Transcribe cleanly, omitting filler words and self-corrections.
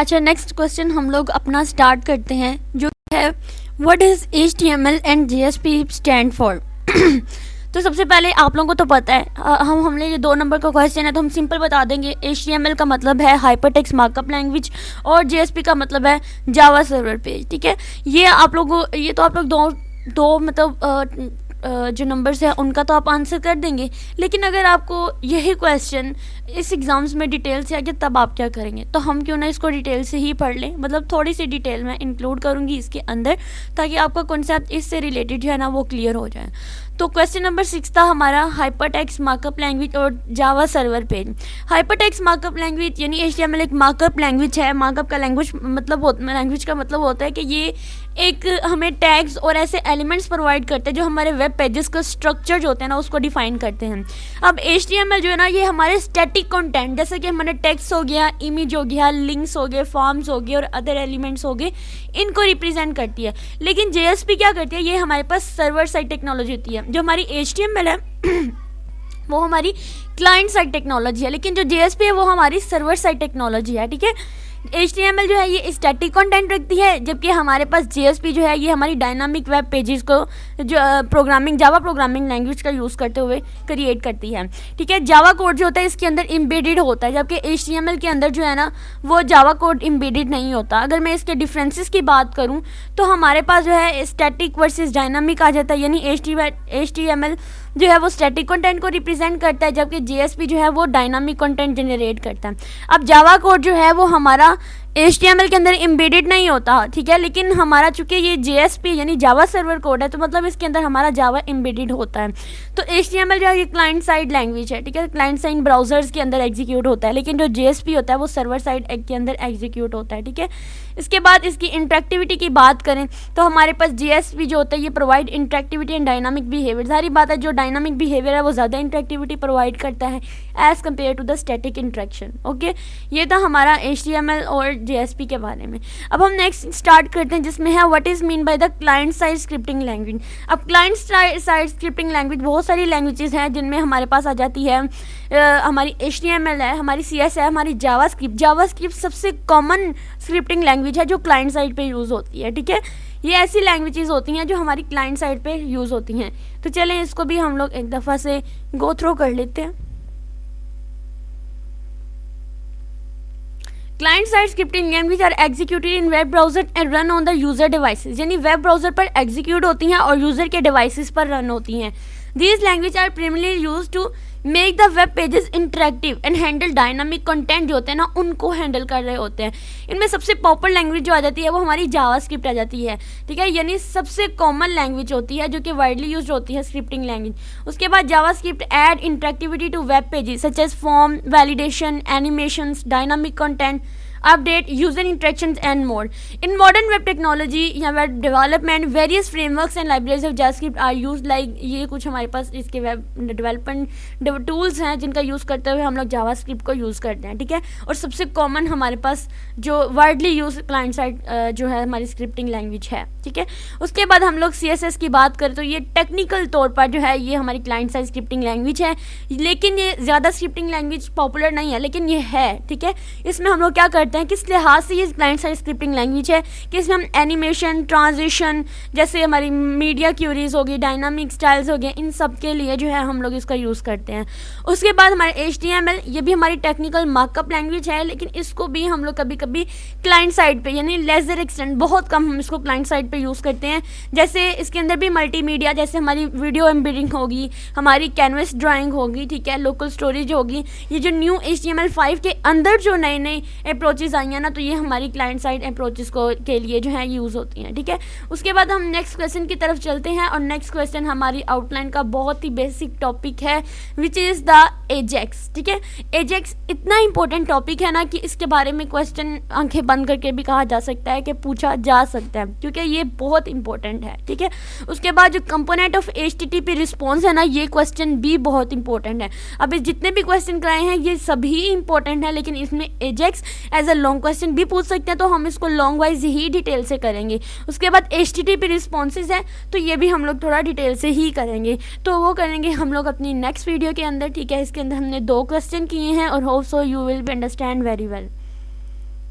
अच्छा, next question हम लोग अपना स्टार्ट करते हैं, जो है what is HTML and JSP stand for. तो सबसे पहले आप लोगों को तो पता है, हमने ये 2 नंबर का क्वेश्चन है तो हम सिंपल बता देंगे। HTML का मतलब है हाइपरटेक्स्ट मार्कअप लैंग्वेज और JSP का मतलब है जावा सर्वर पेज। ठीक है, ये आप लोगों ये तो आप लोग दो मतलब जो नंबर्स हैं उनका तो आप आंसर कर देंगे, लेकिन अगर आपको यही क्वेश्चन इस एग्ज़ाम्स में डिटेल से आ गया तब आप क्या करेंगे? तो हम क्यों ना इसको डिटेल से ही पढ़ लें, मतलब थोड़ी सी डिटेल मैं इंक्लूड करूँगी इसके अंदर, ताकि आपका कॉन्सेप्ट इससे रिलेटेड जो है ना वो क्लियर हो जाए। तो क्वेश्चन नंबर 6 था हमारा हाइपरटेक्स्ट मार्कअप लैंग्वेज और Java server page. Hypertext markup language यानी HTML एक मार्कअप लैंग्वेज है। मार्कअप का लैंग्वेज का मतलब होता है कि ये एक हमें टैग्स और ऐसे एलिमेंट्स प्रोवाइड करते हैं जो हमारे वेब पेजेस का स्ट्रक्चर जो होते हैं ना उसको डिफाइन करते हैं। अब HTML जो है ना ये हमारे स्टैटिक कंटेंट, जैसे कि हमारे टेक्स्ट हो गया, इमेज हो गया, लिंक्स हो गए, फॉर्म्स हो गए और अदर एलिमेंट्स हो गए, इनको रिप्रेजेंट करती है। लेकिन JSP क्या करती है, ये हमारे पास सर्वर साइड टेक्नोलॉजी होती है। जो हमारी HTML है वो हमारी क्लाइंट साइड टेक्नोलॉजी है, लेकिन जो JSP है वो हमारी सर्वर साइड टेक्नोलॉजी है। ठीक है, HTML जो है ये स्टैटिक कंटेंट रखती है, जबकि हमारे पास JSP जो है ये हमारी डायनामिक वेब पेजेस को जो जावा प्रोग्रामिंग लैंग्वेज का यूज़ करते हुए क्रिएट करती है। ठीक है, जावा कोड जो होता है इसके अंदर एम्बेडेड होता है, जबकि HTML के अंदर जो है ना वो जावा कोड एम्बेडेड नहीं होता। अगर मैं इसके डिफरेंसेस की बात करूँ तो हमारे पास जो है स्टैटिक वर्सेस डायनामिक आ जाता है, यानी HTML जो है वो स्टैटिक कंटेंट को रिप्रेजेंट करता है, जबकि JSP जो है वो डायनामिक कंटेंट जनरेट करता है। अब जावा कोड जो है वो हमारा HTML के अंदर एम्बेडेड नहीं होता। ठीक है, लेकिन हमारा चूंकि ये JSP यानी जावा सर्वर कोड है तो मतलब इसके अंदर हमारा जावा एम्बेडेड होता है। तो HTML जो है ये क्लाइंट साइड लैंग्वेज है। ठीक है, क्लाइंट साइड ब्राउजर्स के अंदर एग्जीक्यूट होता है, लेकिन जो JSP होता है वो सर्वर साइड के अंदर एग्जीक्यूट होता है। ठीक है, इसके बाद इसकी इंटरेक्टिविटी की बात करें तो हमारे पास JSP जो होता है ये provide interactivity and dynamic behaviour. सारी बात है, जो डायनामिक बिहेवियर है वो ज़्यादा इंटरेक्टिविटी प्रोवाइड करता है as compare to the static interaction. Okay, ये था हमारा HTML और JSP के बारे में। अब हम नेक्स्ट स्टार्ट करते हैं, जिसमें है what is mean by the client side scripting language. अब क्लाइंट साइड स्क्रिप्टिंग लैंग्वेज बहुत सारी लैंग्वेजेस हैं, जिनमें हमारे पास आ जाती है हमारी HTML है, हमारी CS है, हमारी जावास्क्रिप्ट सबसे कॉमन स्क्रिप्टिंग लैंग्वेज है जो क्लाइंट साइड पे यूज़ होती है। ठीक है, ये ऐसी लैंग्वेजेस होती हैं जो हमारी क्लाइंट साइड पे यूज़ होती हैं। तो चलें इसको भी हम लोग एक दफ़ा से गो थ्रू कर लेते हैं। Client side scripting language are executed in web browser and run on the user devices, यानी वेब ब्राउजर पर एग्जीक्यूट होती हैं और यूजर के डिवाइसेस पर रन होती हैं। These language are primarily used to make the web pages interactive and handle dynamic content जो होते हैं ना उनको हैंडल कर रहे होते हैं। इनमें सबसे पॉपुलर लैंग्वेज जो आ जाती है वो हमारी जावास्क्रिप्ट आ जाती है। ठीक है, यानी सबसे कॉमन लैंग्वेज होती है जो कि वाइडली यूज होती है स्क्रिप्टिंग लैंग्वेज। उसके बाद JavaScript add interactivity to web pages such as form, validation, animations, dynamic content, update, user interactions and more. In modern web technology या web development, various frameworks and libraries of JavaScript are used like ये कुछ हमारे पास इसके web development tools हैं जिनका use करते हुए हम लोग जावास्क्रिप्ट को यूज़ करते हैं। ठीक है, और सबसे कॉमन हमारे पास जो वाइडली यूज क्लाइंट साइड जो है हमारी स्क्रिप्टिंग लैंग्वेज है। ठीक है, उसके बाद हम लोग CSS की बात करें तो ये टेक्निकल तौर पर जो है ये हमारी क्लाइंट साइड स्क्रिप्टिंग लैंग्वेज है, लेकिन ये ज़्यादा स्क्रिप्टिंग लैंग्वेज पॉपुलर नहीं है, लेकिन ये है। ठीक है, इसमें हम लोग क्या करते हैं, किस लिहाज से ये क्लाइंट साइड स्क्रिप्टिंग लैंग्वेज है कि इसमें हम एनिमेशन, ट्रांजिशन, जैसे हमारी मीडिया क्यूरीज होगी, डायनामिक स्टाइल्स हो गए, इन सब के लिए जो है हम लोग इसका यूज़ करते हैं। उसके बाद हमारे HTML, ये भी हमारी टेक्निकल मार्कअप लैंग्वेज है, लेकिन इसको भी हम लोग कभी कभी क्लाइंट साइड पे यानी लेजर एक्सटेंड, बहुत कम हम इसको क्लाइंट साइड पे यूज़ करते हैं। जैसे इसके अंदर भी मल्टीमीडिया, जैसे हमारी वीडियो एम्बेडिंग होगी, हमारी कैनवस ड्राइंग होगी, ठीक है, लोकल स्टोरेज होगी, ये जो न्यू HTML5 के अंदर जो नए नए अप्रोचेज आई हैं ना तो ये हमारी क्लाइंट साइड अप्रोचेस को के लिए जो है यूज़ होती हैं। ठीक है, उसके बाद हम नेक्स्ट क्वेश्चन की तरफ चलते हैं और नेक्स्ट क्वेश्चन हमारी आउटलाइन का बहुत ही बेसिक टॉपिक है विच इज़ द एजेक्स। ठीक है, एजेक्स इतना इंपॉर्टेंट टॉपिक है ना कि इसके बारे में क्वेश्चन आंखें बंद करके भी कहा जा सकता है कि पूछा जा सकता है, क्योंकि ये बहुत इंपॉर्टेंट है। ठीक है, उसके बाद जो कंपोनेंट ऑफ HTTP रिस्पॉन्स है ना, ये क्वेश्चन भी बहुत इंपॉर्टेंट है। अब इस जितने भी क्वेश्चन कराए हैं ये सभी इंपॉर्टेंट है, लेकिन इसमें AJAX as a long question भी पूछ सकते हैं, तो हम इसको लॉन्ग वाइज ही डिटेल से करेंगे। उसके बाद HTTP रिस्पॉन्सेज है तो ये भी हम लोग थोड़ा डिटेल से ही करेंगे, तो वो करेंगे हम लोग अपनी नेक्स्ट वीडियो के अंदर। ठीक है, इसके अंदर हमने 2 क्वेश्चन किए हैं और hope so you will be understand very well.